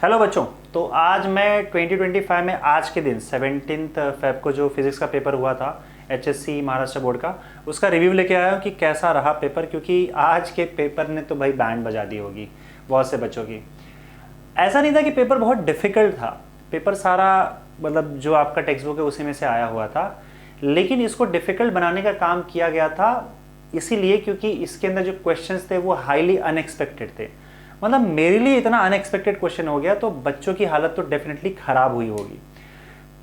Hello बच्चों। तो आज मैं 2025 में आज के दिन 17 फेब को जो फिज़िक्स का पेपर हुआ था एचएससी महाराष्ट्र बोर्ड का, उसका रिव्यू लेके आया हूँ कि कैसा रहा पेपर। क्योंकि आज के पेपर ने तो भाई बैंड बजा दी होगी बहुत से बच्चों की। ऐसा नहीं था कि पेपर बहुत डिफ़िकल्ट था, पेपर सारा मतलब जो आपका टेक्स्ट बुक है उसी में से आया हुआ था, लेकिन इसको डिफ़िकल्ट बनाने का काम किया गया था इसीलिए क्योंकि इसके अंदर जो क्वेश्चंस थे वो हाईली अनएक्सपेक्टेड थे। मतलब मेरे लिए इतना अनएक्सपेक्टेड क्वेश्चन हो गया तो बच्चों की हालत तो डेफिनेटली ख़राब हुई होगी।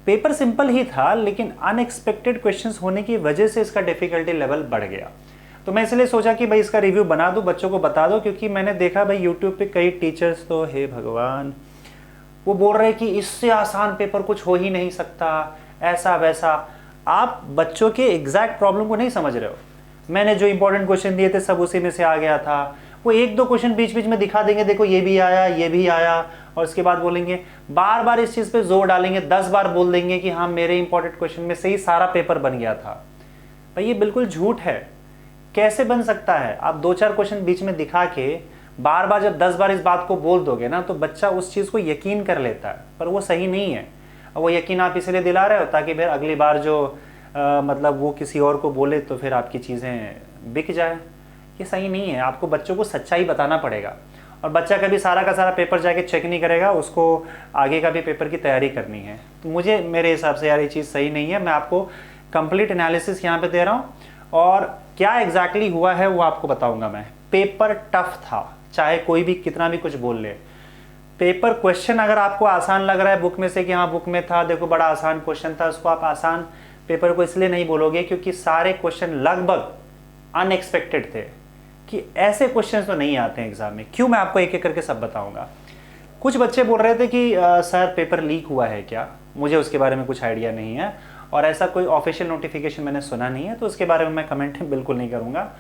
पेपर सिंपल ही था लेकिन अनएक्सपेक्टेड क्वेश्चंस होने की वजह से इसका डिफ़िकल्टी लेवल बढ़ गया। तो मैं इसलिए सोचा कि भाई इसका रिव्यू बना दूं, बच्चों को बता दो, क्योंकि मैंने देखा भाई यूट्यूब पे कई टीचर्स तो हे भगवान वो बोल रहे कि इससे आसान पेपर कुछ हो ही नहीं सकता, ऐसा वैसा। आप बच्चों के एग्जैक्ट प्रॉब्लम को नहीं समझ रहे हो। मैंने जो इंपॉर्टेंट क्वेश्चन दिए थे सब उसी में से आ गया था। वो एक दो क्वेश्चन बीच बीच में दिखा देंगे, देखो ये भी आया ये भी आया, और उसके बाद बोलेंगे बार बार इस चीज़ पे जोर डालेंगे, 10 बार बोल देंगे कि हाँ मेरे इंपॉर्टेंट क्वेश्चन में से ही सारा पेपर बन गया था। भाई ये बिल्कुल झूठ है। कैसे बन सकता है? आप 2-4 क्वेश्चन बीच में दिखा के बार बार जब 10 बार इस बात को बोल दोगे ना तो बच्चा उस चीज़ को यकीन कर लेता है, पर वो सही नहीं है। और वो यकीन आप इसलिए दिला रहे हो ताकि फिर अगली बार जो मतलब वो किसी और को बोले तो फिर आपकी चीज़ें बिक जाए। ये सही नहीं है। आपको बच्चों को सच्चाई बताना पड़ेगा। और बच्चा कभी सारा का सारा पेपर जाके चेक नहीं करेगा, उसको आगे का भी पेपर की तैयारी करनी है। तो मुझे मेरे हिसाब से यार ये चीज़ सही नहीं है। मैं आपको कंप्लीट एनालिसिस यहाँ पे दे रहा हूँ और क्या एग्जैक्टली हुआ है वो आपको बताऊँगा मैं। पेपर टफ था, चाहे कोई भी कितना भी कुछ बोल ले। पेपर क्वेश्चन अगर आपको आसान लग रहा है बुक में से कि हाँ बुक में था देखो बड़ा आसान क्वेश्चन था, उसको आप आसान पेपर को इसलिए नहीं बोलोगे क्योंकि सारे क्वेश्चन लगभग अनएक्सपेक्टेड थे कि ऐसे क्वेश्चंस तो नहीं आते हैं एग्जाम में। क्यों, मैं आपको एक एक करके सब बताऊंगा। कुछ बच्चे बोल रहे थे कि सर पेपर लीक हुआ है क्या? मुझे उसके बारे में कुछ आइडिया नहीं है और ऐसा कोई ऑफिशियल नोटिफिकेशन मैंने सुना नहीं है, तो उसके बारे में मैं कमेंट बिल्कुल नहीं करूँगा।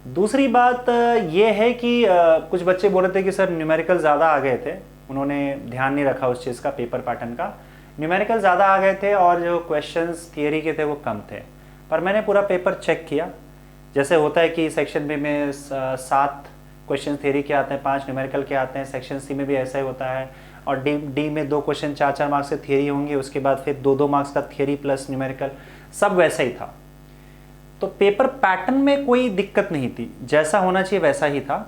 दूसरी बात ये है कि कुछ बच्चे बोल रहे थे कि सर न्यूमेरिकल ज़्यादा आ गए थे, उन्होंने ध्यान नहीं रखा उस चीज़ का, पेपर पैटर्न का। न्यूमेरिकल ज़्यादा आ गए थे और जो क्वेश्चंस थियरी के थे वो कम थे। पर मैंने पूरा पेपर चेक किया, जैसे होता है कि सेक्शन बी में 7 क्वेश्चन थियरी के आते हैं, 5 न्यूमेरिकल के आते हैं। सेक्शन सी में भी ऐसा ही होता है। और डी में 2 क्वेश्चन 4-4 मार्क्स के थियरी होंगे, उसके बाद फिर 2-2 मार्क्स का थियरी प्लस न्यूमेरिकल, सब वैसा ही था। तो पेपर पैटर्न में कोई दिक्कत नहीं थी, जैसा होना चाहिए वैसा ही था।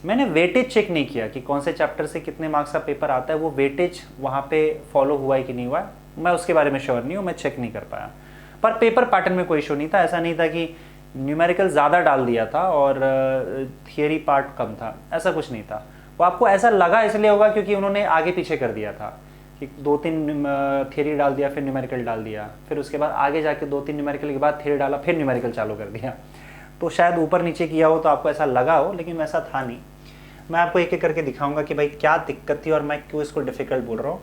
मैंने वेटेज चेक नहीं किया कि कौन से चैप्टर से कितने मार्क्स का पेपर आता है, वो वेटेज वहाँ पे फॉलो हुआ है कि नहीं हुआ है, मैं उसके बारे में श्योर नहीं हूँ, मैं चेक नहीं कर पाया। पर पेपर पैटर्न में कोई इशू नहीं था। ऐसा नहीं था कि न्यूमेरिकल ज़्यादा डाल दिया था और थियरी पार्ट कम था, ऐसा कुछ नहीं था। वो आपको ऐसा लगा इसलिए होगा क्योंकि उन्होंने आगे पीछे कर दिया था कि 2-3 थियरी डाल दिया, फिर न्यूमेरिकल डाल दिया, फिर उसके बाद आगे जाके 2-3 न्यूमेरिकल के बाद थियरी डाला, फिर न्यूमेरिकल चालू कर दिया। तो शायद ऊपर नीचे किया हो तो आपको ऐसा लगा हो, लेकिन वैसा था नहीं। मैं आपको एक एक करके दिखाऊंगा कि भाई क्या दिक्कत थी और मैं क्यों इसको डिफ़िकल्ट बोल रहा हूँ।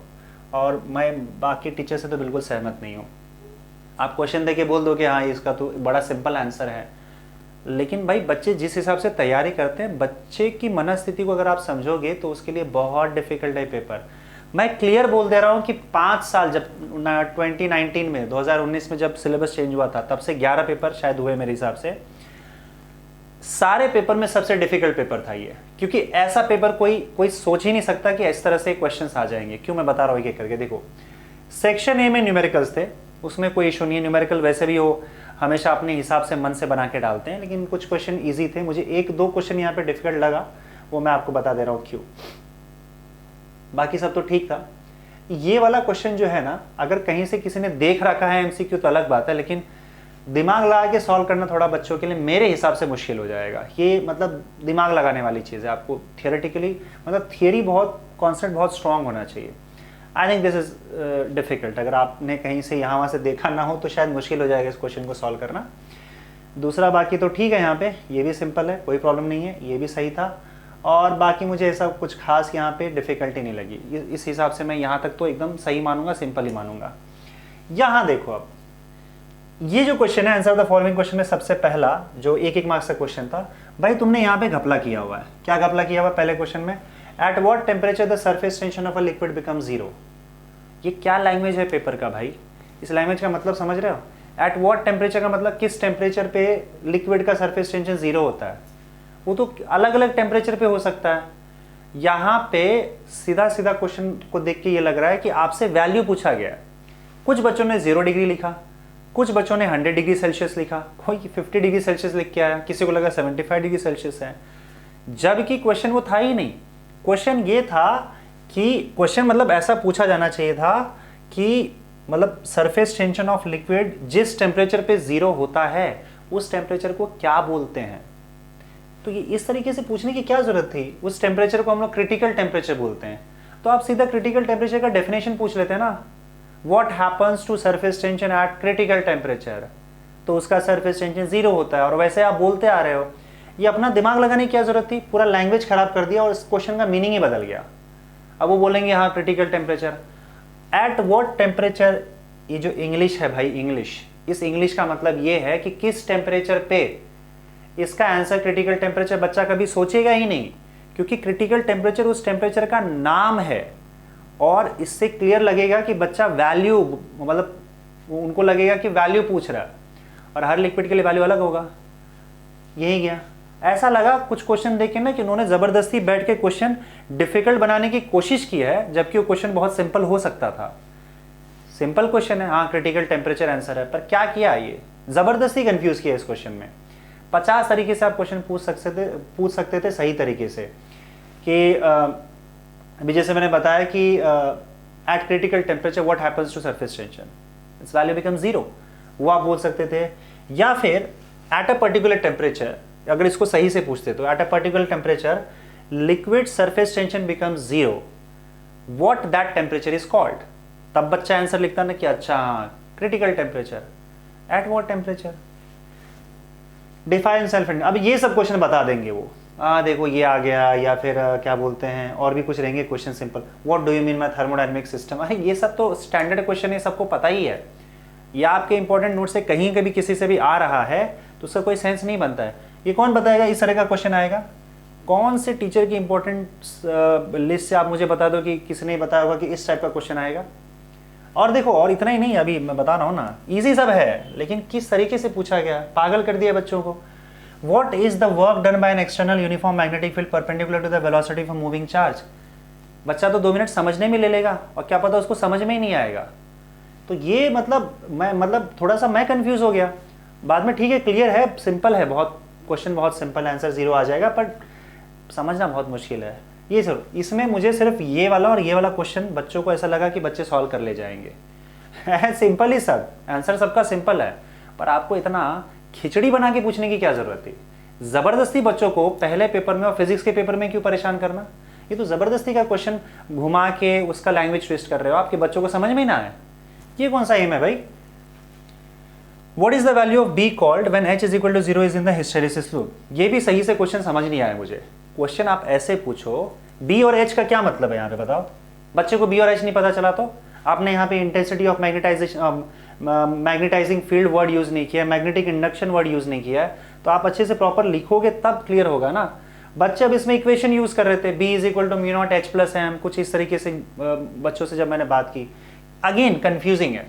और मैं बाकी टीचर से तो बिल्कुल सहमत नहीं हूँ। आप क्वेश्चन देके बोल दो कि हाँ इसका तो बड़ा सिंपल आंसर है, लेकिन भाई बच्चे जिस हिसाब से तैयारी करते हैं, बच्चे की मनस्थिति को अगर आप समझोगे तो उसके लिए बहुत डिफ़िकल्ट है पेपर। मैं क्लियर बोल दे रहा हूँ कि 5 साल जब 2019 में 2019 में जब सिलेबस चेंज हुआ था तब से 11 पेपर शायद हुए मेरे हिसाब से। सारे पेपर में सबसे डिफिकल्ट पेपर था ये, क्योंकि ऐसा पेपर कोई सोच ही नहीं सकता कि इस तरह से क्वेश्चंस आ जाएंगे। क्यों, मैं बता रहा हूँ एक एक करके। देखो, सेक्शन ए में न्यूमेरिकल्स थे, उसमें कोई इशू नहीं है। न्यूमेरिकल वैसे भी हो हमेशा अपने हिसाब से मन से बना के डालते हैं, लेकिन कुछ क्वेश्चन ईजी थे। मुझे 1-2 क्वेश्चन यहाँ पे डिफिकल्ट लगा, वो मैं आपको बता दे रहा हूँ क्यों। बाकी सब तो ठीक था। ये वाला क्वेश्चन जो है ना, अगर कहीं से किसी ने देख रखा है एमसीक्यू तो अलग बात है, लेकिन दिमाग लगा के सॉल्व करना थोड़ा बच्चों के लिए मेरे हिसाब से मुश्किल हो जाएगा। ये मतलब दिमाग लगाने वाली चीज़ है। आपको थियोरेटिकली मतलब थियरी बहुत कॉन्सेप्ट बहुत स्ट्रांग होना चाहिए। I think this is difficult. अगर आपने कहीं से यहाँ वहाँ से देखा ना हो तो शायद मुश्किल हो जाएगा इस क्वेश्चन को सॉल्व करना। दूसरा बाकी तो ठीक है, यहाँ पे ये भी सिंपल है, कोई प्रॉब्लम नहीं है, ये भी सही था। और बाकी मुझे ऐसा कुछ खास यहाँ पे डिफ़िकल्टी नहीं लगी। इस हिसाब से मैं यहाँ तक तो एकदम सही मानूंगा, सिंपल ही मानूंगा। यहाँ देखो, अब ये जो क्वेश्चन है आंसर द फॉलोइंग क्वेश्चन में सबसे पहला जो 1-1 मार्क्स का क्वेश्चन था, भाई तुमने यहाँ पे घपला किया हुआ है। क्या घपला किया हुआ है पहले क्वेश्चन में? At what temperature the surface tension of a liquid become 0। ये क्या लैंग्वेज है पेपर का भाई? इस लैंग्वेज का मतलब समझ रहे हो? एट व्हाट टेम्परेचर का मतलब किस टेम्परेचर पे लिक्विड का सरफेस टेंशन 0 होता है। वो तो अलग अलग टेम्परेचर पे हो सकता है। यहाँ पे सीधा सीधा क्वेश्चन को देख के ये लग रहा है कि आपसे वैल्यू पूछा गया है। कुछ बच्चों ने 0 डिग्री लिखा, कुछ बच्चों ने 100 डिग्री सेल्सियस लिखा, कोई 50 डिग्री सेल्सियस लिख के आया, किसी को लगा 75 डिग्री सेल्सियस है, जबकि क्वेश्चन वो था ही नहीं। क्वेश्चन ये था कि क्वेश्चन मतलब ऐसा पूछा जाना चाहिए था कि मतलब सरफेस टेंशन ऑफ लिक्विड जिस टेम्परेचर पे 0 होता है उस टेम्परेचर को क्या बोलते हैं। तो ये इस तरीके से पूछने की क्या जरूरत थी। उस टेम्परेचर को हम लोग क्रिटिकल टेम्परेचर बोलते हैं, तो आप सीधा क्रिटिकल टेम्परेचर का डेफिनेशन पूछ लेते हैं ना, what happens to surface tension at critical temperature, तो उसका सरफेस टेंशन 0 होता है और वैसे आप बोलते आ रहे हो। ये अपना दिमाग लगाने की क्या जरूरत थी, पूरा लैंग्वेज खराब कर दिया और इस क्वेश्चन का मीनिंग ही बदल गया। अब वो बोलेंगे हाँ critical temperature, at what temperature. ये जो इंग्लिश है भाई, इंग्लिश, इस इंग्लिश का मतलब ये है कि किस टेम्परेचर पे। इसका आंसर क्रिटिकल टेम्परेचर बच्चा कभी सोचेगा ही नहीं, क्योंकि क्रिटिकल टेम्परेचर उस टेम्परेचर का नाम है और इससे क्लियर लगेगा कि बच्चा वैल्यू, मतलब उनको लगेगा कि वैल्यू पूछ रहा है और हर लिक्विड के लिए वैल्यू अलग होगा। यही गया। ऐसा लगा कुछ क्वेश्चन देख के ना कि उन्होंने जबरदस्ती बैठ के क्वेश्चन डिफिकल्ट बनाने की कोशिश की है, जबकि वो क्वेश्चन बहुत सिंपल हो सकता था। सिंपल क्वेश्चन है, हाँ क्रिटिकल टेम्परेचर आंसर है, पर क्या किया, ये जबरदस्ती कंफ्यूज किया इस क्वेश्चन में। 50 तरीके से आप क्वेश्चन पूछ सकते थे सही तरीके से कि अभी जैसे मैंने बताया कि at critical temperature what happens to surface tension, it's value become 0, वो आप बोल सकते थे। या फिर एट अ पर्टिकुलर टेम्परेचर, अगर इसको सही से पूछते तो at a particular temperature liquid surface tension becomes 0, what that temperature is called. तब बच्चा आंसर लिखता ना कि अच्छा critical temperature, at what temperature, define self. अब ये सब क्वेश्चन बता देंगे वो, देखो ये आ गया, या फिर क्या बोलते हैं और भी कुछ रहेंगे question simple, what do you mean by thermodynamic system. अरे ये सब तो स्टैंडर्ड क्वेश्चन है, सबको पता ही है। या आपके इंपॉर्टेंट नोट से कहीं कभी किसी से भी आ रहा है तो उसका कोई सेंस नहीं बनता है। ये कौन बताएगा इस तरह का क्वेश्चन आएगा, कौन से टीचर की इंपॉर्टेंट लिस्ट से आप मुझे बता दो कि किसने बताया होगा कि इस टाइप का क्वेश्चन आएगा। और देखो, और इतना ही नहीं, अभी मैं बता रहा हूँ ना, इजी सब है, लेकिन किस तरीके से पूछा गया, पागल कर दिया बच्चों को। What is the work done by an external uniform magnetic field perpendicular to the velocity of a moving charge? बच्चा तो 2 मिनट समझने में ले लेगा और क्या पता उसको समझ में ही नहीं आएगा। तो ये मतलब थोड़ा सा मैं कंफ्यूज हो गया। बाद में ठीक है, क्लियर है, सिंपल है, बहुत क्वेश्चन बहुत सिंपल, आंसर 0 आ जाएगा, पर समझना बहुत मुश्किल है। ये सर, इसमें मुझे सिर्फ ये वाला और ये वाला क्वेश्चन बच्चों को ऐसा लगा कि बच्चे सॉल्व कर ले जाएंगे। सिंपल ही सब, आंसर सबका सिंपल है, पर आपको इतना खिचड़ी बना के पूछने की क्या जरूरत थी। जबरदस्ती बच्चों को पहले पेपर में और फिजिक्स के पेपर में क्यों परेशान करना। ये तो जबरदस्ती का क्वेश्चन घुमा के उसका लैंग्वेज ट्विस्ट कर रहे हो, आपके बच्चों को समझ में ही ना आए। ये कौन सा एम है भाई। What is the value of B called when h is equal to 0 is in the hysteresis loop. ये भी सही से क्वेश्चन समझ नहीं आया मुझे। क्वेश्चन आप ऐसे पूछो, बी और एच का क्या मतलब है यहाँ पे बताओ। बच्चे को बी और एच नहीं पता चला तो आपने यहाँ पे intensity of magnetizing field word use नहीं किया, मैग्नेटिक इंडक्शन वर्ड यूज नहीं किया है, तो आप अच्छे से प्रॉपर लिखोगे तब क्लियर होगा ना। बच्चे अब इसमें इक्वेशन यूज कर रहे थे, B is equal to mu naught H plus M, कुछ इस तरीके से बच्चों से जब मैंने बात की, अगेन कंफ्यूजिंग है।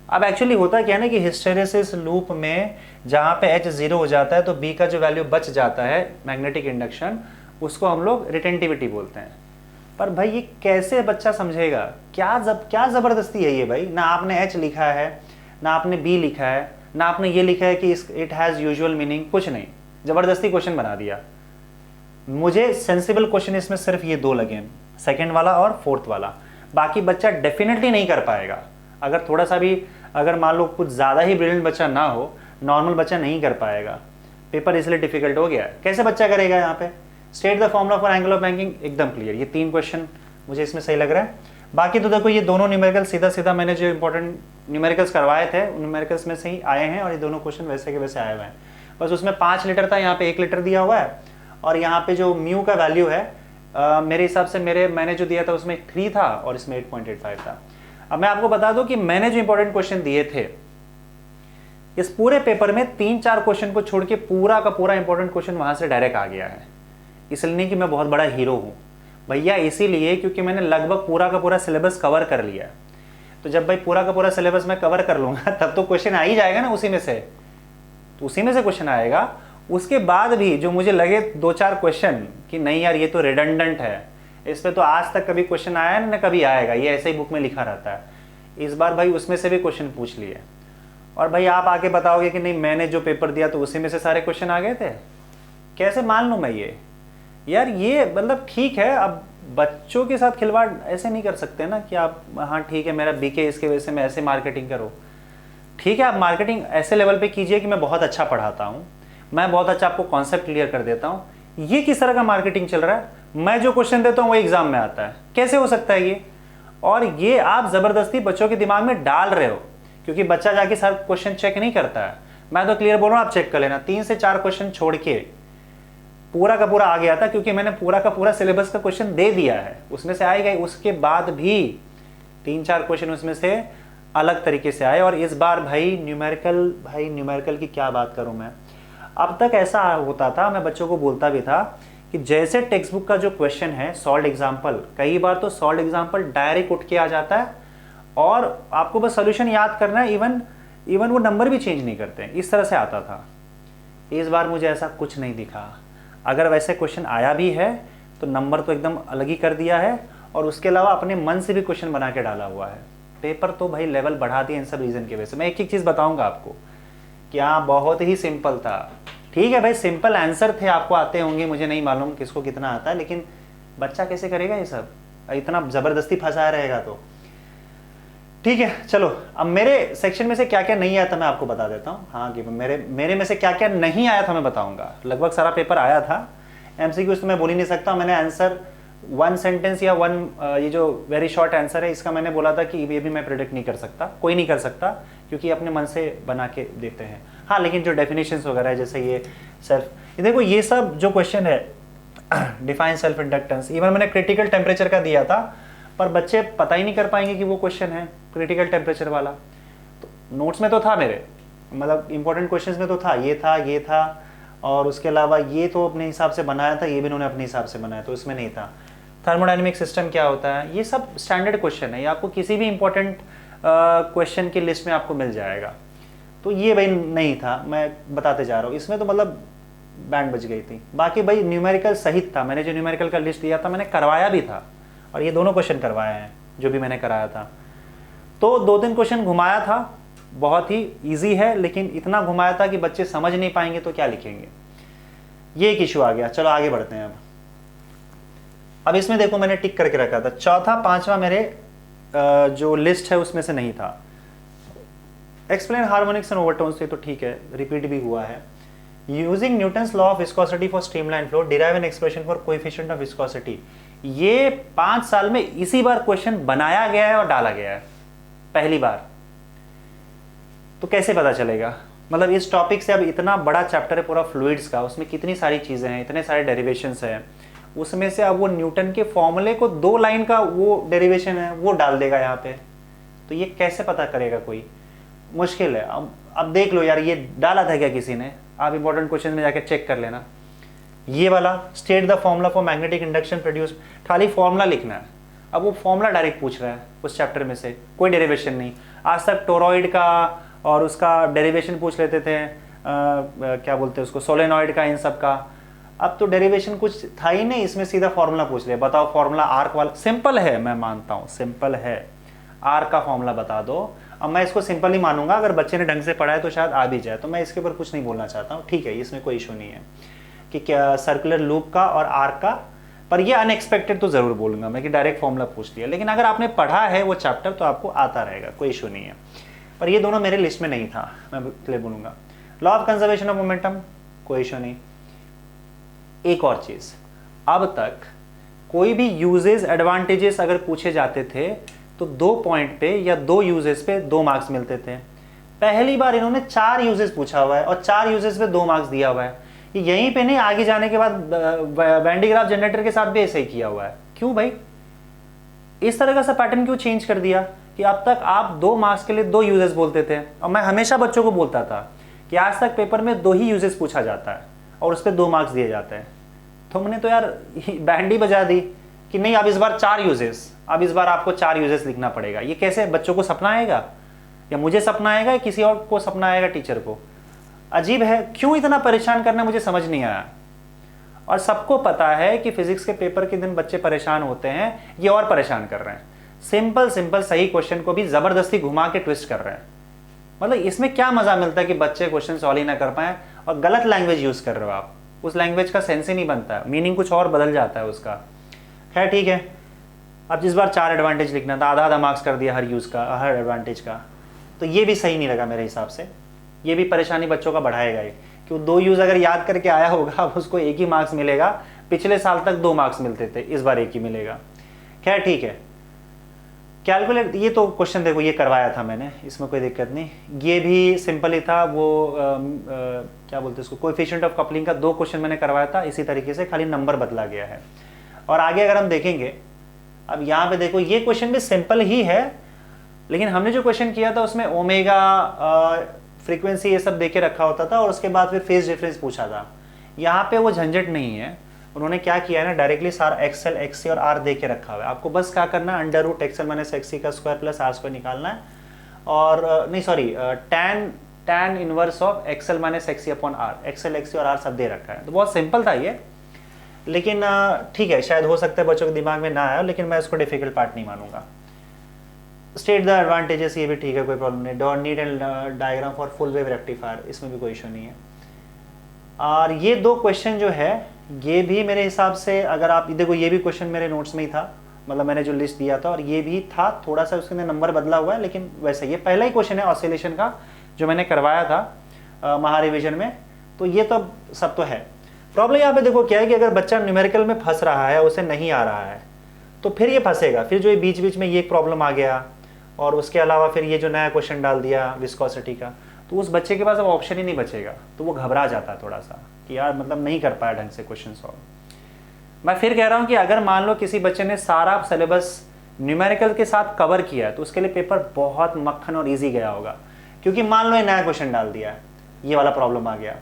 अब एक्चुअली होता क्या है ना कि हिस्टेरेसिस लूप में जहाँ पे एच 0 हो जाता है तो बी का जो वैल्यू बच जाता है मैग्नेटिक इंडक्शन, उसको हम लोग रिटेंटिविटी बोलते हैं। पर भाई ये कैसे बच्चा समझेगा, क्या जबरदस्ती है ये भाई। ना आपने एच लिखा है, ना आपने बी लिखा है, ना आपने ये लिखा है कि इट हैज यूजुअल मीनिंग, कुछ नहीं, जबरदस्ती क्वेश्चन बना दिया। मुझे सेंसिबल क्वेश्चन इसमें सिर्फ ये 2 लगे, सेकंड वाला और फोर्थ वाला। बाकी बच्चा डेफिनेटली नहीं कर पाएगा। अगर थोड़ा सा भी, अगर मान लो कुछ ज़्यादा ही ब्रिलियंट बच्चा ना हो, नॉर्मल बच्चा नहीं कर पाएगा। पेपर इसलिए डिफिकल्ट हो गया है। कैसे बच्चा करेगा यहाँ पे। State the formula for angle of banking, एकदम क्लियर। ये 3 क्वेश्चन मुझे इसमें सही लग रहा है। बाकी तो देखो ये दोनों न्यूमेरिकल सीधा सीधा मैंने जो इंपॉर्टेंट न्यूमेरिकल्स करवाए थे उन न्यूमेरिकल्स में से ही आए हैं, और ये दोनों क्वेश्चन वैसे के वैसे आए हुए हैं। बस उसमें 5 लीटर था, यहाँ पे 1 लीटर दिया हुआ है, और यहाँ पे जो म्यू का वैल्यू है मेरे हिसाब से मैंने जो दिया था उसमें 3 था और इसमें 8.85 था। अब मैं आपको बता दूं कि मैंने जो इंपॉर्टेंट क्वेश्चन दिए थे इस पूरे पेपर में 3-4 क्वेश्चन को छोड़ के पूरा का पूरा इंपॉर्टेंट क्वेश्चन वहां से डायरेक्ट आ गया है। इसलिए नहीं कि मैं बहुत बड़ा हीरो हूं भैया, इसीलिए क्योंकि मैंने लगभग पूरा का पूरा सिलेबस कवर कर लिया। तो जब भाई पूरा का पूरा सिलेबस मैं कवर कर लूंगा तब तो क्वेश्चन आ ही जाएगा ना उसी में से। तो उसी में से क्वेश्चन आएगा, उसके बाद भी जो मुझे लगे 2-4 क्वेश्चन कि नहीं यार ये तो रिडंडेंट है, इस पे तो आज तक कभी क्वेश्चन आया ना कभी आएगा, ये ऐसे ही बुक में लिखा रहता है, इस बार भाई उसमें से भी क्वेश्चन पूछ लिए। और भाई आप आके बताओगे कि नहीं मैंने जो पेपर दिया तो उसी में से सारे क्वेश्चन आ गए थे, कैसे मान लूँ मैं ये? यार ये मतलब ठीक है, अब बच्चों के साथ खिलवाड़ ऐसे नहीं कर सकते ना कि आप हाँ ठीक है मेरा बीके इसके वजह से मैं ऐसे मार्केटिंग करो। ठीक है आप मार्केटिंग ऐसे लेवल पे कीजिए कि मैं बहुत अच्छा पढ़ाता हूँ, मैं बहुत अच्छा आपको कॉन्सेप्ट क्लियर कर देता हूँ, ये किस तरह का मार्केटिंग चल रहा है? मैं जो क्वेश्चन देता हूँ वो एग्जाम में आता है, कैसे हो सकता है ये? और ये आप जबरदस्ती बच्चों के दिमाग में डाल रहे हो, क्योंकि बच्चा जाके सर क्वेश्चन चेक नहीं करता है। मैं तो क्लियर बोल रहा हूँ आप चेक कर लेना, 3 से 4 क्वेश्चन छोड़ के पूरा का पूरा आ गया था, क्योंकि मैंने पूरा का पूरा सिलेबस का क्वेश्चन दे दिया है, उसमें से आएगा। उसके बाद भी 3-4 क्वेश्चन उसमें से अलग तरीके से आए। और इस बार भाई न्यूमेरिकल की क्या बात करूं मैं, अब तक ऐसा होता था, मैं बच्चों को बोलता भी था कि जैसे टेक्स्ट बुक का जो क्वेश्चन है सॉल्व एग्जाम्पल, कई बार तो सॉल्व एग्जाम्पल डायरेक्ट उठ के आ जाता है और आपको बस सोल्यूशन याद करना है, इवन वो नंबर भी चेंज नहीं करते, इस तरह से आता था। इस बार मुझे ऐसा कुछ नहीं दिखा। अगर वैसे क्वेश्चन आया भी है तो नंबर तो एकदम अलग ही कर दिया है, और उसके अलावा अपने मन से भी क्वेश्चन बना के डाला हुआ है। पेपर तो भाई लेवल बढ़ा दिया इन सब रीज़न की वजह से। मैं एक चीज़ बताऊंगा आपको कि हाँ बहुत ही सिंपल था, ठीक है भाई सिंपल आंसर थे, आपको आते होंगे, मुझे नहीं मालूम किसको कितना आता है, लेकिन बच्चा कैसे करेगा ये सब, इतना ज़बरदस्ती फंसाया रहेगा तो। ठीक है चलो, अब मेरे सेक्शन में से क्या क्या नहीं आया था मैं आपको बता देता हूँ। हाँ कि मेरे में से क्या क्या नहीं आया था मैं बताऊंगा। लगभग सारा पेपर आया था, एमसीक्यूज तो मैं बोल ही नहीं सकता। मैंने आंसर 1 सेंटेंस या 1 ये जो वेरी शॉर्ट आंसर है इसका मैंने बोला था कि ये भी मैं प्रेडिक्ट नहीं कर सकता, कोई नहीं कर सकता, क्योंकि अपने मन से बना के देते हैं। हाँ लेकिन जो डेफिनेशंस वगैरह है जैसे ये सेल्फ, देखो ये सब जो क्वेश्चन है डिफाइन सेल्फ इंडक्टेंस, इवन मैंने क्रिटिकल टेम्परेचर का दिया था, पर बच्चे पता ही नहीं कर पाएंगे कि वो क्वेश्चन है क्रिटिकल टेम्परेचर वाला। तो नोट्स में तो था मेरे, मतलब इंपॉर्टेंट क्वेश्चंस में तो था, ये था और उसके अलावा ये तो अपने हिसाब से बनाया था, ये भी उन्होंने अपने हिसाब से बनाया, तो इसमें नहीं था। थर्मोडायनेमिक सिस्टम क्या होता है, ये सब स्टैंडर्ड क्वेश्चन है, ये आपको किसी भी इंपॉर्टेंट क्वेश्चन की लिस्ट में आपको मिल जाएगा। तो ये भाई नहीं था, मैं बताते जा रहा हूँ, इसमें तो मतलब बैंड बज गई थी। बाकी भाई न्यूमेरिकल सहित था, मैंने जो न्यूमेरिकल का लिस्ट दिया था मैंने करवाया भी था, और ये दोनों क्वेश्चन करवाए हैं जो भी मैंने कराया था। तो 2-3 क्वेश्चन घुमाया था, बहुत ही इजी है, लेकिन इतना घुमाया था कि बच्चे समझ नहीं पाएंगे तो क्या लिखेंगे, ये एक इशू आ गया। चलो आगे बढ़ते हैं। अब इसमें देखो मैंने टिक करके रखा था, चौथा 5वां मेरे जो लिस्ट है उसमें से नहीं था। एक्सप्लेन हार्मोनिक्स एंड ओवरटोन्स, ये तो ठीक है, रिपीट भी हुआ है। Using Newton's law of viscosity for streamline flow, derive an expression for coefficient of viscosity, ये 5 साल में इसी बार क्वेश्चन बनाया गया है और डाला गया है पहली बार। तो कैसे पता चलेगा, मतलब इस टॉपिक से अब इतना बड़ा चैप्टर है पूरा फ्लूइड्स का, उसमें कितनी सारी चीज़ें हैं, इतने सारे डेरिवेशंस हैं, उसमें से अब वो न्यूटन के फॉर्मूले को 2 लाइन का वो डेरिवेशन है वो डाल देगा यहाँ पे, तो ये कैसे पता करेगा कोई, मुश्किल है। अब देख लो यार, ये डाला था क्या किसी ने, आप इंपॉर्टेंट क्वेश्चन में जाके चेक कर लेना। ये वाला state the formula for magnetic induction produce, खाली फॉर्मूला लिखना है। अब वो फॉर्मूला डायरेक्ट पूछ रहा है उस चैप्टर में से, कोई डेरिवेशन नहीं। आज तक टोरॉइड का और उसका डेरिवेशन पूछ लेते थे, क्या बोलते हैं उसको, सोलेनॉइड का, इन सब का। अब तो डेरिवेशन कुछ था ही नहीं, इसमें सीधा फॉर्मूला पूछ लिया, बताओ फॉर्मूला आर्क वाला। सिंपल है, मैं मानता हूँ सिंपल है, आर्क का फॉर्मूला बता दो। अब मैं इसको सिंपल ही मानूंगा, अगर बच्चे ने ढंग से पढ़ा है तो शायद आ भी जाए, तो मैं इसके ऊपर कुछ नहीं बोलना चाहता हूँ, ठीक है, इसमें कोई इशू नहीं है कि क्या सर्कुलर लूप का और आर्क का। पर ये अनएक्सपेक्टेड तो जरूर बोलूंगा मैं कि डायरेक्ट फॉर्मूला पूछ लिया, लेकिन अगर आपने पढ़ा है वो चैप्टर तो आपको आता रहेगा, कोई इशू नहीं है। पर ये दोनों मेरे लिस्ट में नहीं था, मैं क्लियर बोलूंगा। Law of conservation of momentum, कोई इशू नहीं। एक और चीज, अब तक कोई भी यूजेस एडवांटेजेस अगर पूछे जाते थे तो 2 पॉइंट पे या 2 यूजेस पे 2 मार्क्स मिलते थे। पहली बार इन्होंने 4 यूजेस पूछा हुआ है और 4 यूजेस पे 2 मार्क्स दिया हुआ है। यहीं पे नहीं, आगे जाने के बाद वैन डी ग्राफ जनरेटर के साथ भी ऐसे ही किया हुआ है। क्यों भाई, इस तरह का सा पैटर्न क्यों चेंज कर दिया कि अब तक आप 2 मार्क्स के लिए 2 यूजेस बोलते थे, और मैं हमेशा बच्चों को बोलता था कि आज तक पेपर में 2 ही यूजेस पूछा जाता है और उस पर 2 मार्क्स दिए जाते हैं। तो हमने तो यार बैंड ही बजा दी कि नहीं, अब इस बार 4 यूजेस, अब इस बार आपको 4 यूजेस लिखना पड़ेगा। ये कैसे बच्चों को सपना आएगा, या मुझे सपना आएगा, या किसी और को सपना आएगा टीचर को? अजीब है, क्यों इतना परेशान करना मुझे समझ नहीं आया। और सबको पता है कि फिजिक्स के पेपर के दिन बच्चे परेशान होते हैं, ये और परेशान कर रहे हैं। सिंपल सिंपल सही क्वेश्चन को भी जबरदस्ती घुमा के ट्विस्ट कर रहे हैं। मतलब इसमें क्या मजा मिलता है कि बच्चे क्वेश्चन सॉल्व ही ना कर पाए और गलत लैंग्वेज यूज कर रहे हो आप, उस लैंग्वेज का सेंस ही नहीं बनता है, मीनिंग कुछ और बदल जाता है उसका। खैर ठीक है, अब जिस बार 4 एडवांटेज लिखना था, आधा आधा मार्क्स कर दिया हर यूज का, हर एडवांटेज का, तो ये भी सही नहीं लगा मेरे हिसाब से। ये भी परेशानी बच्चों का बढ़ाएगा ही कि वो 2 यूज अगर याद करके आया होगा, अब उसको 1 ही मार्क्स मिलेगा। पिछले साल तक 2 मार्क्स मिलते थे, इस बार 1 ही मिलेगा। खैर ठीक है, कैलकुलेट, ये तो क्वेश्चन देखो ये करवाया था मैंने, इसमें कोई दिक्कत नहीं। ये भी सिंपल ही था, वो क्या बोलते हैं उसको, कोएफिशिएंट ऑफ कपलिंग का 2 क्वेश्चन मैंने करवाया था इसी तरीके से, खाली नंबर बदला गया है। और आगे अगर हम देखेंगे, अब यहाँ पे देखो ये क्वेश्चन भी सिंपल ही है, लेकिन हमने जो क्वेश्चन किया था उसमें ओमेगा, फ्रीक्वेंसी ये सब देके रखा होता था और उसके बाद फिर फेज डिफरेंस पूछा था। यहाँ पे वो झंझट नहीं है, उन्होंने क्या किया है ना, डायरेक्टली सारा एक्सएल, एक्ससी और आर दे के रखा हुआ है। आपको बस क्या करना है, under root XL minus XC का स्क्वायर प्लस आर स्क्वायर निकालना है, और नहीं sorry, tan inverse of XL minus XC upon R, XL, XC और आर सब दे रखा है। तो बहुत सिंपल था ये, लेकिन ठीक है, शायद हो सकता है बच्चों के दिमाग में ना आया, लेकिन मैं इसको डिफिकल्ट पार्ट नहीं मानूंगा। स्टेट द एडवांटेजेस, ये भी ठीक है, कोई प्रॉब्लम नहीं। Dot need and diagram for full wave rectifier, इसमें भी कोई इशू नहीं है। और ये 2 क्वेश्चन जो है, ये भी मेरे हिसाब से, अगर आप देखो ये भी क्वेश्चन मेरे नोट्स में ही था, मतलब मैंने जो लिस्ट दिया था, और ये भी था, थोड़ा सा उसके अंदर नंबर बदला हुआ है, लेकिन वैसे ये पहला ही क्वेश्चन है ऑसिलेशन का जो मैंने करवाया था महा रिविजन में, तो ये तो सब तो है। प्रॉब्लम यहाँ पे देखो क्या है कि अगर बच्चा न्यूमेरिकल में फंस रहा है, उसे नहीं आ रहा है, तो फिर ये फंसेगा। फिर जो ये बीच बीच में ये प्रॉब्लम आ गया, और उसके अलावा फिर ये जो नया क्वेश्चन डाल दिया विस्कोसिटी का, तो उस बच्चे के पास अब ऑप्शन ही नहीं बचेगा, तो वो घबरा जाता है थोड़ा सा कि यार मतलब नहीं कर पाया ढंग से क्वेश्चन सॉल्व। मैं फिर कह रहा हूँ कि अगर मान लो किसी बच्चे ने सारा सिलेबस न्यूमेरिकल के साथ कवर किया है, तो उसके लिए पेपर बहुत मक्खन और ईजी गया होगा, क्योंकि मान लो ये नया क्वेश्चन डाल दिया है, ये वाला प्रॉब्लम आ गया,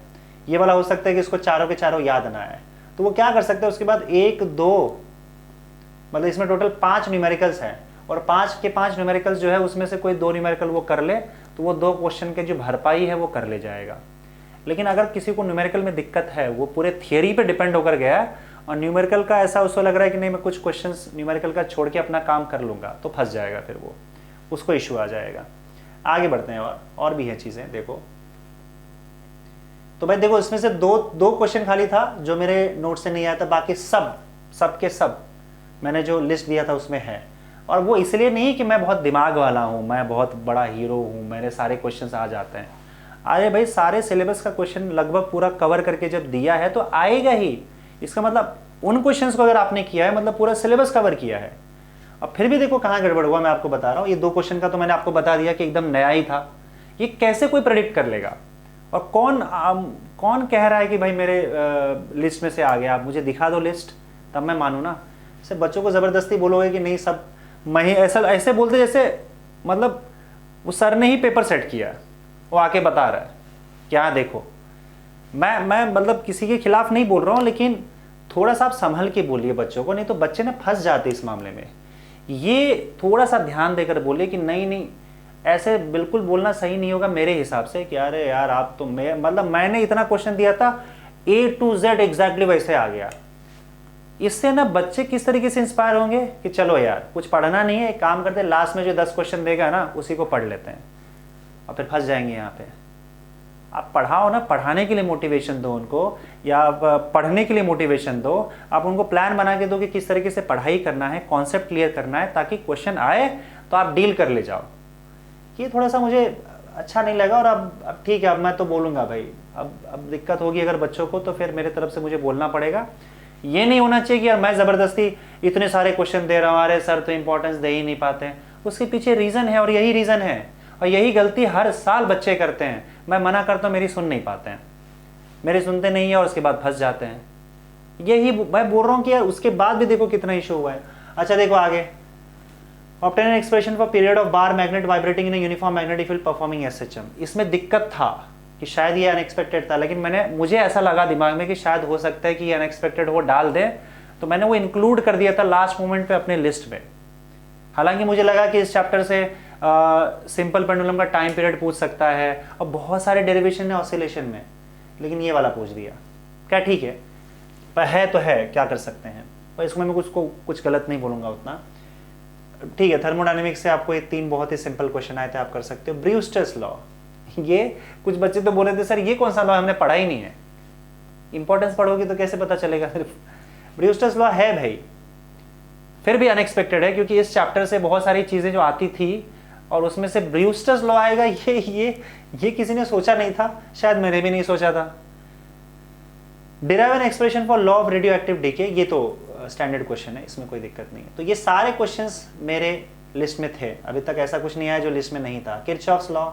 ये वाला हो सकता है कि इसको चारों के चारों याद ना आए, तो वो क्या कर सकते हैं उसके बाद 1 2, मतलब इसमें टोटल 5 न्यूमेरिकल्स हैं, और 5 के 5 न्यूमेरिकल्स जो है उसमें से कोई 2 न्यूमेरिकल वो कर ले, तो वो 2 क्वेश्चन के जो भरपाई है वो कर ले जाएगा। लेकिन अगर किसी को न्यूमेरिकल में दिक्कत है, वो पूरे थियरी पे डिपेंड होकर गया है, और न्यूमेरिकल का ऐसा उसको लग रहा है कि नहीं मैं कुछ क्वेश्चंस न्यूमेरिकल का छोड़ के अपना काम कर लूँगा, तो फंस जाएगा, फिर वो उसको इशू आ जाएगा। आगे बढ़ते हैं, और भी है चीज़ें देखो। तो भाई देखो इसमें से दो क्वेश्चन खाली था जो मेरे नोट से नहीं आया था, बाकी सब के सब मैंने जो लिस्ट दिया था उसमें है। और वो इसलिए नहीं कि मैं बहुत दिमाग वाला हूँ, मैं बहुत बड़ा हीरो हूँ, मेरे सारे क्वेश्चंस आ जाते हैं। अरे भाई सारे सिलेबस का क्वेश्चन लगभग पूरा कवर करके जब दिया है तो आएगा ही। इसका मतलब उन क्वेश्चंस को अगर आपने किया है मतलब पूरा सिलेबस कवर किया है। अब फिर भी देखो कहाँ गड़बड़ हुआ, मैं आपको बता रहा हूँ। ये 2 क्वेश्चन का तो मैंने आपको बता दिया कि एकदम नया ही था, ये कैसे कोई प्रेडिक्ट कर लेगा। और कौन कह रहा है कि भाई मेरे लिस्ट में से आ गया, आप मुझे दिखा दो लिस्ट तब मैं मानूँ ना। जैसे बच्चों को ज़बरदस्ती बोलोगे कि नहीं सब मैं ही, ऐसे बोलते जैसे मतलब वो सर ने ही पेपर सेट किया, वो आके बता रहा है क्या देखो। मैं मतलब किसी के खिलाफ नहीं बोल रहा हूँ, लेकिन थोड़ा सा आप संभल के बोलिए बच्चों को, नहीं तो बच्चे ना फंस जाते इस मामले में। ये थोड़ा सा ध्यान देकर बोलिए कि नहीं ऐसे बिल्कुल बोलना सही नहीं होगा मेरे हिसाब से कि अरे यार आप तो मतलब मैंने इतना क्वेश्चन दिया था A to Z एग्जैक्टली वैसे आ गया। इससे ना बच्चे किस तरीके से इंस्पायर होंगे कि चलो यार कुछ पढ़ना नहीं है, एक काम करते हैं लास्ट में जो 10 क्वेश्चन देगा ना उसी को पढ़ लेते हैं, और फिर फंस जाएंगे यहाँ पे। आप पढ़ाओ ना, पढ़ाने के लिए मोटिवेशन दो उनको, या पढ़ने के लिए मोटिवेशन दो। आप उनको प्लान बना के दो कि किस तरीके से पढ़ाई करना है, कॉन्सेप्ट क्लियर करना है, ताकि क्वेश्चन आए तो आप डील कर ले जाओ। ये थोड़ा सा मुझे अच्छा नहीं लगा। और अब ठीक है, अब मैं तो बोलूँगा भाई, अब दिक्कत होगी अगर बच्चों को, तो फिर मेरे तरफ से मुझे बोलना पड़ेगा। ये नहीं होना चाहिए कि यार मैं ज़बरदस्ती इतने सारे क्वेश्चन दे रहा हूँ, अरे सर तो इंपॉर्टेंस दे ही नहीं पाते। उसके पीछे रीज़न है, और यही रीज़न है, और यही गलती हर साल बच्चे करते हैं। मैं मना करता हूँ, मेरी सुन नहीं पाते हैं, मेरी सुनते नहीं है, और उसके बाद फंस जाते हैं। यही मैं बोल रहा हूँ कि यार उसके बाद भी देखो कितना इशू हुआ है। अच्छा देखो आगे, obtain N expression for period of bar magnet vibrating in uniform magnetic field performing SHM. इसमें दिक्कत था कि शायद ये अनएक्सपेक्टेड था, लेकिन मुझे ऐसा लगा दिमाग में कि शायद हो सकता है कि ये अनएक्सपेक्टेड वो डाल दे, तो मैंने वो इंक्लूड कर दिया था लास्ट मोमेंट पे अपने लिस्ट में। हालांकि मुझे लगा कि इस चैप्टर से सिंपल पेंडुलम का टाइम पीरियड पूछ सकता है, और बहुत सारे डेरिवेशन है ऑसिलेशन में, लेकिन ये वाला पूछ दिया। क्या ठीक है, पर है तो है, क्या कर सकते हैं, पर इसमें मैं कुछ गलत नहीं बोलूँगा उतना। ठीक है, थर्मोडायनेमिक्स से आपको ये 3 बहुत ही सिंपल क्वेश्चन आए थे, आप कर सकते हो। ब्रूस्टर्स लॉ, ये कुछ बच्चे तो बोले थे सर ये कौन सा लॉ, हमने पढ़ा ही नहीं है। इंपॉर्टेंस पढ़ोगे तो कैसे पता चलेगा। सिर्फ ब्रूस्टर्स लॉ है भाई, फिर भी अनएक्सपेक्टेड है, क्योंकि इस चैप्टर से बहुत सारी चीज़ें जो आती थी और उसमें से ब्रूस्टर्स लॉ आएगा, ये किसी ने सोचा नहीं था, शायद मैंने भी नहीं सोचा था। Derive an expression for law of radioactive decay, ये तो स्टैंडर्ड क्वेश्चन है, इसमें कोई दिक्कत नहीं है। तो ये सारे क्वेश्चंस मेरे लिस्ट में थे, अभी तक ऐसा कुछ नहीं आया जो लिस्ट में नहीं था। किरचॉफ्स लॉ,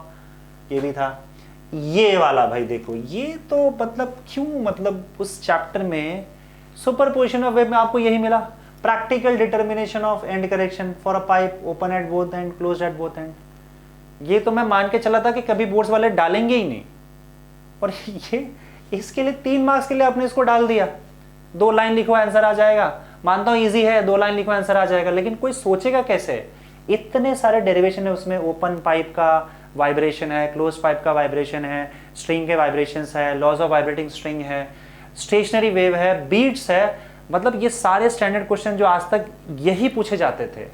ये भी था। ये वाला भाई देखो, ये तो मतलब क्यों, मतलब उस चैप्टर में सुपरपोजिशन ऑफ वेव में आपको यही मिला, practical determination of and correction for a pipe open at both and closed at both and. ये तो मैं मान के चला था कि कभी बोर्ड्स वाले डालेंगे ही नहीं, और ये इसके लिए 3 मार्क्स के लिए आपने इसको डाल दिया। 2 लाइन लिखो आंसर आ जाएगा, मानता हूं इजी है, 2 लाइन लिखो आंसर आ जाएगा, लेकिन कोई सोचेगा कैसे, इतने सारे डेरिवेशन है उसमें। ओपन पाइप का वाइब्रेशन है, क्लोज पाइप का वाइब्रेशन है, स्ट्रिंग के वाइब्रेशंस है, लॉज ऑफ वाइब्रेटिंग स्ट्रिंग है, स्टेशनरी वेव है, बीट्स है, मतलब ये सारे स्टैंडर्ड क्वेश्चन जो आज तक यही पूछे जाते थे।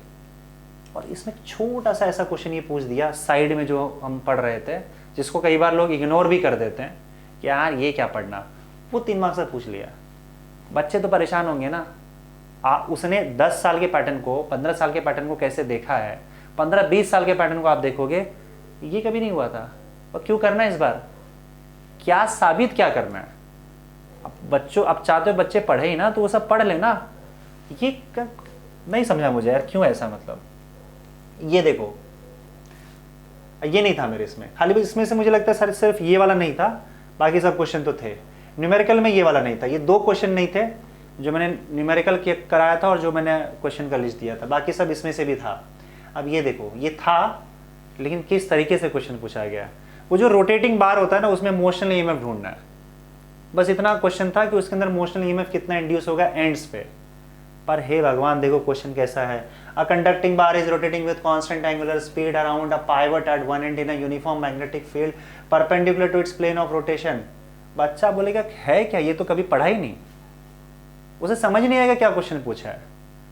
और इसमें छोटा सा ऐसा क्वेश्चन ये पूछ दिया साइड में जो हम पढ़ रहे थे, जिसको कई बार लोग इग्नोर भी कर देते हैं कि यार ये क्या पढ़ना, वो 3 मार्क्स से पूछ लिया। बच्चे तो परेशान होंगे ना। उसने 10 साल के पैटर्न को, 15 साल के पैटर्न को कैसे देखा है, 15-20 साल के पैटर्न को आप देखोगे, ये कभी नहीं हुआ था। और क्यों करना है इस बार, क्या साबित क्या करना है। अब बच्चों, अब चाहते हो बच्चे पढ़े ही ना, तो वो सब पढ़ लेना। ये नहीं समझा मुझे यार, क्यों ऐसा, मतलब ये देखो, ये नहीं था मेरे इसमें, खाली इसमें से मुझे लगता है सिर्फ ये वाला नहीं था, बाकी सब क्वेश्चन तो थे। न्यूमेरिकल में ये वाला नहीं था, ये 2 क्वेश्चन नहीं थे जो मैंने न्यूमेरिकल कराया था और जो मैंने क्वेश्चन का लिस्ट दिया था, बाकी सब इसमें से भी था। अब ये देखो, ये था, लेकिन किस तरीके से क्वेश्चन पूछा गया। वो जो रोटेटिंग बार होता है ना, उसमें मोशनल ईएमएफ ढूंढना है, बस इतना क्वेश्चन था कि उसके अंदर मोशनल ईएमएफ कितना इंड्यूस होगा एंड्स पे। पर हे भगवान, देखो क्वेश्चन कैसा है। A conducting bar is rotating with constant angular speed around a pivot at one end in a uniform magnetic field perpendicular to its plane of rotation. बच्चा बोलेगा है क्या, ये तो कभी पढ़ा ही नहीं, उसे समझ नहीं आएगा क्या क्वेश्चन पूछा है।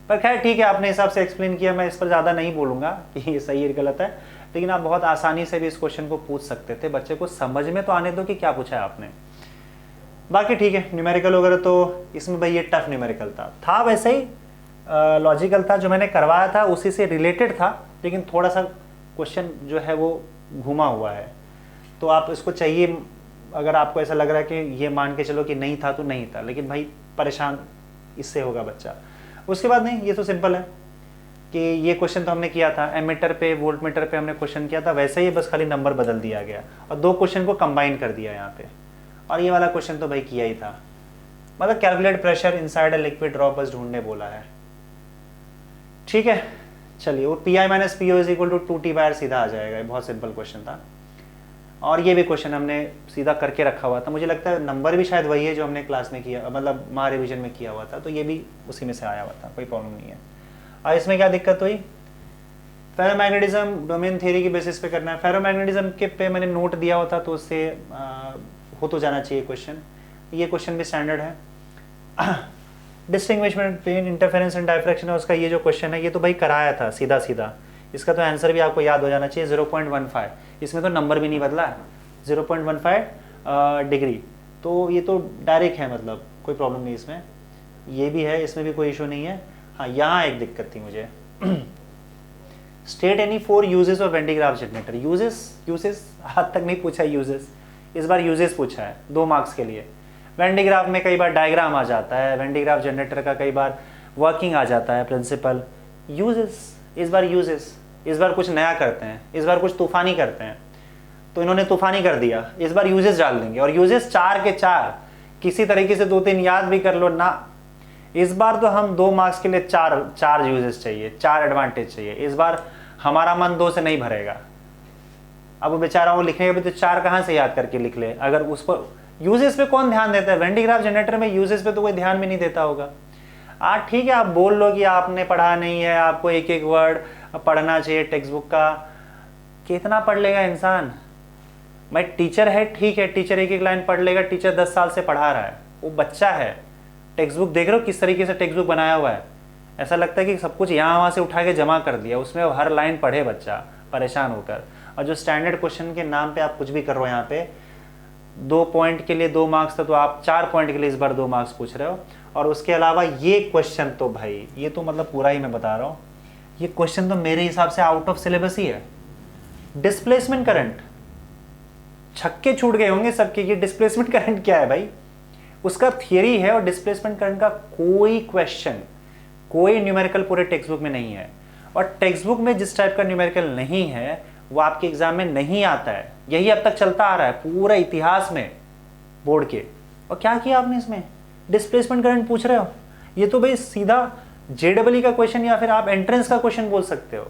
पर खैर ठीक है, आपने हिसाब से एक्सप्लेन किया, मैं इस पर ज़्यादा नहीं बोलूँगा कि ये सही है गलत है, लेकिन आप बहुत आसानी से भी इस क्वेश्चन को पूछ सकते थे। बच्चे को समझ में तो आने दो कि क्या पूछा है आपने। बाकी ठीक है, न्यूमेरिकल वगैरह तो इसमें भाई ये टफ न्यूमेरिकल था वैसे ही लॉजिकल था, जो मैंने करवाया था उसी से रिलेटेड था, लेकिन थोड़ा सा क्वेश्चन जो है वो घुमा हुआ है। तो आप इसको चाहिए, अगर आपको ऐसा लग रहा है कि ये मान के चलो कि नहीं था तो नहीं था, लेकिन भाई परेशान इससे होगा बच्चा। उसके बाद नहीं, ये तो सिंपल है कि ये क्वेश्चन तो हमने किया था, एमीटर पे वोल्ट मीटर पे हमने क्वेश्चन किया था, वैसे ही बस खाली नंबर बदल दिया गया और 2 क्वेश्चन को कंबाइन कर दिया यहाँ पे। और ये वाला क्वेश्चन तो भाई किया ही था, मतलब calculate pressure inside a liquid drop बस ढूंढने बोला है। ठीक है, चलिए, वो P I minus P O is equal to 2T/R सीधा आ जाएगा, ये बहुत सिंपल क्वेश्चन था। और ये भी क्वेश्चन हमने सीधा करके रखा हुआ था, मुझे लगता है नंबर भी शायद वही है जो हमने क्लास में किया, मतलब महा रिविजन में किया हुआ था, तो ये भी उसी में से आया हुआ था, कोई प्रॉब्लम नहीं है। और इसमें क्या दिक्कत हुई, फेरोमैग्नेटिज्म डोमेन थ्योरी की बेसिस पे करना है। फेरोमैग्नेटिज्म के पे मैंने नोट दिया होता तो उससे हो तो जाना चाहिए क्वेश्चन। ये क्वेश्चन भी स्टैंडर्ड है। डिस्टिंग्विशमेंट बिटवीन इंटरफेरेंस एंड डायफ्रैक्शन है उसका ये जो क्वेश्चन है, ये तो भाई कराया था सीधा सीधा, इसका तो आंसर भी आपको याद हो जाना चाहिए, 0.15। इसमें तो नंबर भी नहीं बदला है, 0.15 डिग्री, तो ये तो डायरेक्ट है, मतलब कोई प्रॉब्लम नहीं इसमें। ये भी है, इसमें भी कोई इशू नहीं है। हाँ, यहाँ एक दिक्कत थी मुझे। State any 4 uses of when D graph generator. Uses आज तक नहीं पूछा यूजेस, इस बार यूजेस पूछा है 2 मार्क्स के लिए। वेन डी ग्राफ में कई बार डायग्राम आ जाता है, वेन डी ग्राफ जनरेटर का कई बार वर्किंग आ जाता है, प्रिंसिपल। यूजेस, इस बार यूजेस, इस बार कुछ नया करते हैं, इस बार कुछ तूफानी करते हैं, तो इन्होंने तूफानी कर दिया, इस बार यूजेस डाल देंगे। और यूजेस 4 के 4, किसी तरीके से 2-3 याद भी कर लो ना। इस बार तो हम 2 मार्क्स के लिए 4 यूजेस चाहिए, 4 एडवांटेज चाहिए। इस बार हमारा मन 2 से नहीं भरेगा। अब बेचारा वो लिखने के भी तो 4 कहाँ से याद करके लिख ले, अगर उस पर यूजेस पे कौन ध्यान देता है। वेन डी ग्राफ जनरेटर में यूजेस पे तो कोई ध्यान भी नहीं देता होगा। ठीक है, आप बोल लो कि आपने पढ़ा नहीं है, आपको एक एक वर्ड पढ़ना चाहिए टेक्स्ट बुक का, कितना पढ़ लेगा इंसान? मैं टीचर है, ठीक है, टीचर एक एक लाइन पढ़ लेगा, टीचर 10 साल से पढ़ा रहा है, वो बच्चा है। टेक्स्ट बुक देख रहे हो किस तरीके से टेक्स्ट बुक बनाया हुआ है, ऐसा लगता है कि सब कुछ यहाँ वहाँ से उठा के जमा कर दिया, उसमें हर लाइन पढ़े बच्चा परेशान होकर। और जो स्टैंडर्ड क्वेश्चन के नाम पे आप कुछ भी कर रहे हो, यहाँ पे 2 पॉइंट के लिए 2 मार्क्स था, तो आप 4 पॉइंट के लिए इस बार 2 मार्क्स पूछ रहे हो। और उसके अलावा ये क्वेश्चन तो भाई, ये तो मतलब पूरा ही मैं बता रहा हूँ, ये क्वेश्चन तो मेरे हिसाब से आउट ऑफ सिलेबस ही है। डिस्प्लेसमेंट करंट, छक्के छूट गए होंगे सबके, ये डिस्प्लेसमेंट करंट क्या है भाई? उसका थियरी है, और डिस्प्लेसमेंट करंट का कोई क्वेश्चन, कोई न्यूमेरिकल पूरे टेक्स्ट बुक में नहीं है। और टेक्स्ट बुक में जिस टाइप का न्यूमेरिकल नहीं है वो आपके एग्जाम में नहीं आता है। यही अब तक चलता आ रहा है पूरा इतिहास में बोर्ड के। और क्या किया आपने इसमें? डिस्प्लेसमेंट करंट पूछ रहे हो? ये तो भाई सीधा जेडबलई का क्वेश्चन, या फिर आप एंट्रेंस का क्वेश्चन बोल सकते हो।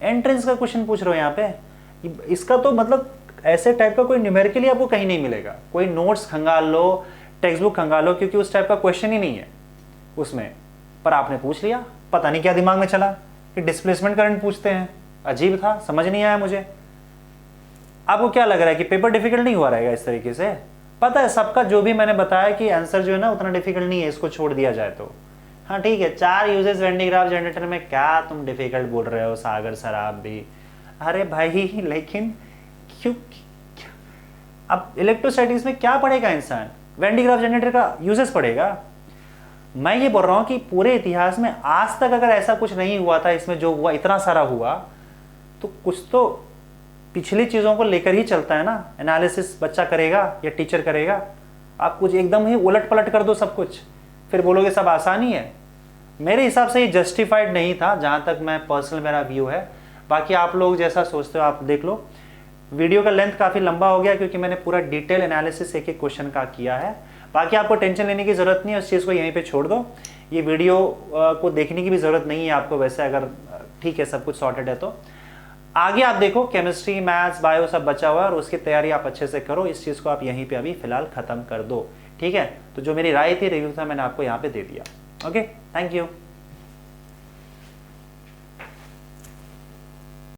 एंट्रेंस का क्वेश्चन पूछ रहे हो यहाँ पे। इसका तो मतलब ऐसे टाइप का कोई न्यूमेरिकली आपको कहीं नहीं मिलेगा। कोई नोट्स खंगाल लो, टेक्स्ट बुक खंगाल लो, क्योंकि उस टाइप का क्वेश्चन ही नहीं है उसमें। पर आपने पूछ लिया, पता नहीं क्या दिमाग में चला कि डिस्प्लेसमेंट करंट पूछते हैं। अजीब था, समझ नहीं आया मुझे। आपको क्या लग रहा है कि पेपर डिफिकल्ट नहीं हुआ रहेगा इस तरीके से? पता है सबका जो भी मैंने बताया कि आंसर जो है ना उतना डिफिकल्ट नहीं है, इसको छोड़ दिया जाए तो। हाँ ठीक है, 4 यूजेस वेन डायग्राफ जनरेटर में क्या तुम डिफिकल्ट बोल रहे हो सागर सर आप भी? अरे भाई लेकिन क्यों? अब इलेक्ट्रोस्टैटिक्स में क्या पढ़ेगा इंसान? वेन डायग्राफ जनरेटर का यूजेस पढ़ेगा? मैं ये बोल रहा हूँ कि पूरे इतिहास में आज तक अगर ऐसा कुछ नहीं हुआ था, इसमें जो हुआ इतना सारा हुआ, तो कुछ तो पिछली चीज़ों को लेकर ही चलता है ना। एनालिसिस बच्चा करेगा या टीचर करेगा? आप कुछ एकदम ही उलट पलट कर दो सब कुछ, फिर बोलोगे सब आसानी है। मेरे हिसाब से ये जस्टिफाइड नहीं था, जहाँ तक मैं पर्सनल मेरा व्यू है। बाकी आप लोग जैसा सोचते हो आप देख लो। वीडियो का लेंथ काफ़ी लंबा हो गया क्योंकि मैंने पूरा डिटेल एनालिसिस एक एक क्वेश्चन का किया है। बाकी आपको टेंशन लेने की ज़रूरत नहीं है, उस चीज़ को यहीं पे छोड़ दो। ये वीडियो को देखने की भी ज़रूरत नहीं है आपको वैसे, अगर ठीक है सब कुछ सॉर्टेड है तो। आगे आप देखो केमिस्ट्री, मैथ्स, बायो सब बचा हुआ है, और उसकी तैयारी आप अच्छे से करो। इस चीज़ को आप यहीं पे अभी फ़िलहाल ख़त्म कर दो, ठीक है? तो जो मेरी राय थी, रिव्यू था, मैंने आपको यहाँ पे दे दिया। Okay, thank you.